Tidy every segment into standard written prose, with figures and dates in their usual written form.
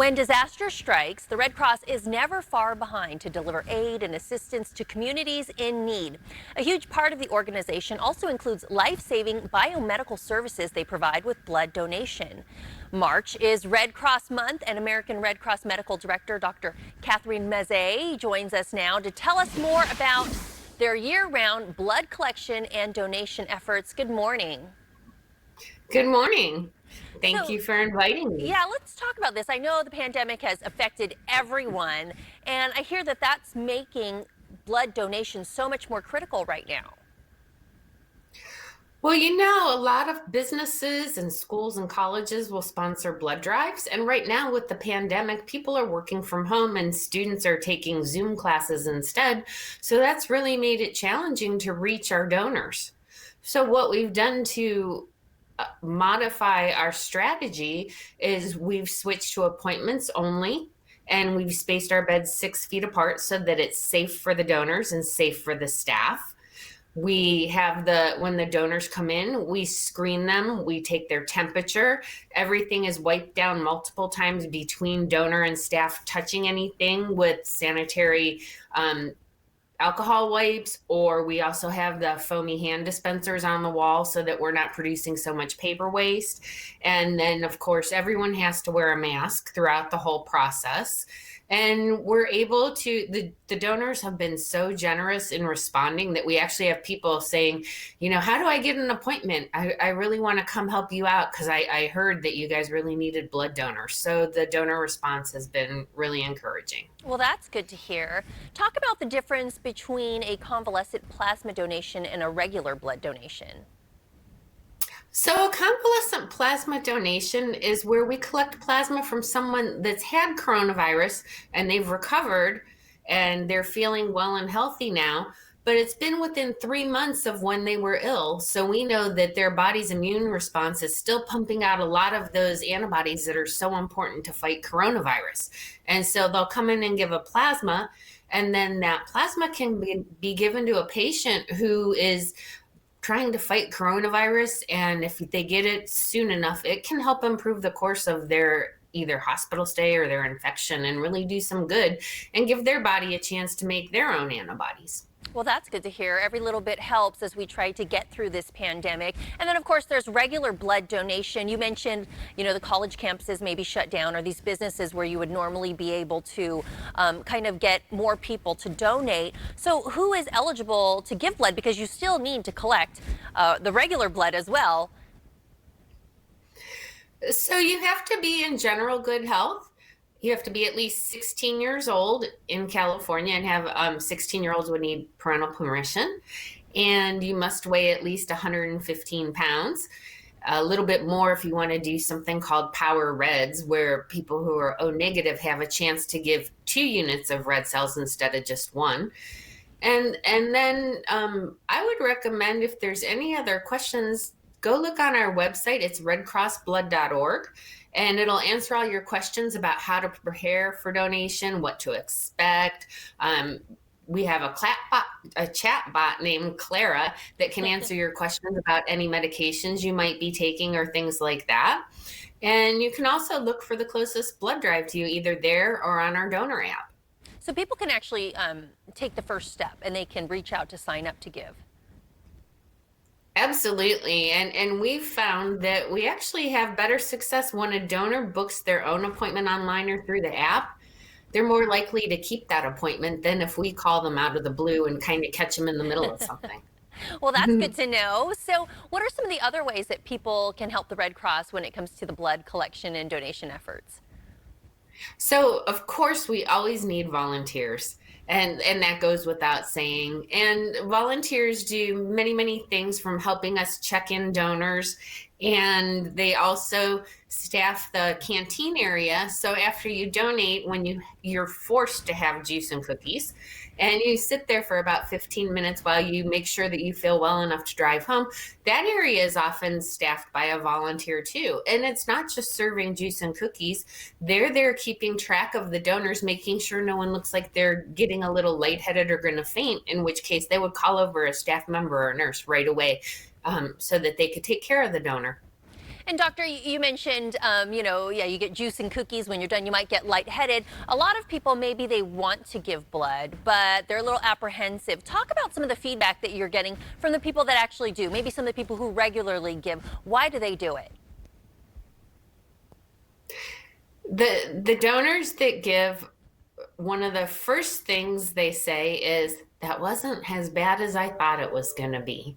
When disaster strikes, the Red Cross is never far behind to deliver aid and assistance to communities in need. A huge part of the organization also includes life-saving biomedical services they provide with blood donation. March is Red Cross Month, and American Red Cross Medical Director Dr. Catherine Meze joins us now to tell us more about their year-round blood collection and donation efforts. Good morning. Good morning. Thank So, you for inviting me. yeah, let's talk about this. I know the pandemic has affected everyone, and I hear that that's making blood donation so much more critical right now. Well, a lot of businesses and schools and colleges will sponsor blood drives. And right now, with the pandemic, people are working from home and students are taking Zoom classes instead. So that's really made it challenging to reach our donors. So, what we've done to modify our strategy is we've switched to appointments only. And we've spaced our beds 6 feet apart so that it's safe for the donors and safe for the staff. We have when the donors come in, we screen them, we take their temperature. Everything is wiped down multiple times between donor and staff touching anything with sanitary alcohol wipes, or we also have the foamy hand dispensers on the wall so that we're not producing so much paper waste. And then, of course, everyone has to wear a mask throughout the whole process. And we're able to, the donors have been so generous in responding that we actually have people saying, how do I get an appointment? I really want to come help you out because I heard that you guys really needed blood donors. So the donor response has been really encouraging. Well, that's good to hear. Talk about the difference between a convalescent plasma donation and a regular blood donation. So a convalescent plasma donation is where we collect plasma from someone that's had coronavirus and they've recovered and they're feeling well and healthy now, but it's been within 3 months of when they were ill. So we know that their body's immune response is still pumping out a lot of those antibodies that are so important to fight coronavirus. And so they'll come in and give a plasma, and then that plasma can be given to a patient who is trying to fight coronavirus, and if they get it soon enough, it can help improve the course of their either hospital stay or their infection and really do some good and give their body a chance to make their own antibodies. Well, that's good to hear. Every little bit helps as we try to get through this pandemic. And then, of course, there's regular blood donation. You mentioned, the college campuses may be shut down, or these businesses where you would normally be able to kind of get more people to donate. So who is eligible to give blood? Because you still need to collect the regular blood as well. So you have to be in general good health. You have to be at least 16 years old in California and have 16-year-olds would need parental permission. And you must weigh at least 115 pounds. A little bit more if you want to do something called Power Reds, where people who are O negative have a chance to give 2 units of red cells instead of just 1. And then I would recommend, if there's any other questions, go look on our website. It's redcrossblood.org. And it'll answer all your questions about how to prepare for donation, what to expect. We have a chat bot named Clara that can answer your questions about any medications you might be taking or things like that. And you can also look for the closest blood drive to you, either there or on our donor app. So people can actually take the first step and they can reach out to sign up to give. Absolutely. And we've found that we actually have better success when a donor books their own appointment online or through the app. They're more likely to keep that appointment than if we call them out of the blue and kind of catch them in the middle of something. Well, that's good to know. So what are some of the other ways that people can help the Red Cross when it comes to the blood collection and donation efforts? So, of course, we always need volunteers. And that goes without saying. And volunteers do many, many things, from helping us check in donors, and they also staff the canteen area. So after you donate, when you're forced to have juice and cookies, and you sit there for about 15 minutes while you make sure that you feel well enough to drive home, that area is often staffed by a volunteer too. And it's not just serving juice and cookies. They're there keeping track of the donors, making sure no one looks like they're getting a little lightheaded or going to faint, in which case they would call over a staff member or a nurse right away so that they could take care of the donor. And doctor, you mentioned, yeah, you get juice and cookies. When you're done, you might get lightheaded. A lot of people, maybe they want to give blood, but they're a little apprehensive. Talk about some of the feedback that you're getting from the people that actually do. Maybe some of the people who regularly give. Why do they do it? The donors that give, one of the first things they say is, that wasn't as bad as I thought it was going to be.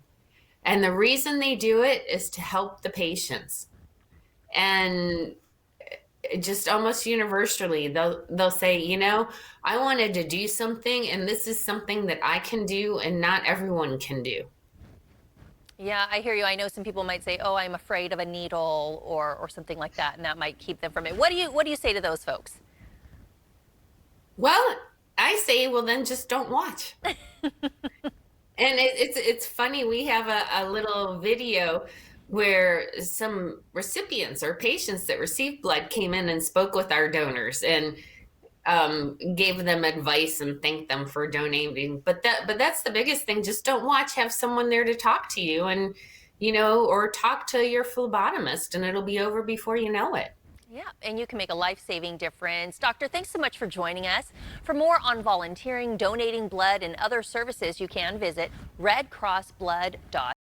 And the reason they do it is to help the patients. And just almost universally, they'll say, I wanted to do something, and this is something that I can do and not everyone can do. Yeah, I hear you. I know some people might say, "Oh, I'm afraid of a needle," or something like that, and that might keep them from it. What do you say to those folks? Well, I say, well, then just don't watch. And it's funny. We have a little video where some recipients or patients that received blood came in and spoke with our donors and gave them advice and thanked them for donating. But that's the biggest thing. Just don't watch. Have someone there to talk to you, and or talk to your phlebotomist, and it'll be over before you know it. Yeah, and you can make a life-saving difference. Doctor, thanks so much for joining us. For more on volunteering, donating blood, and other services, you can visit redcrossblood.org.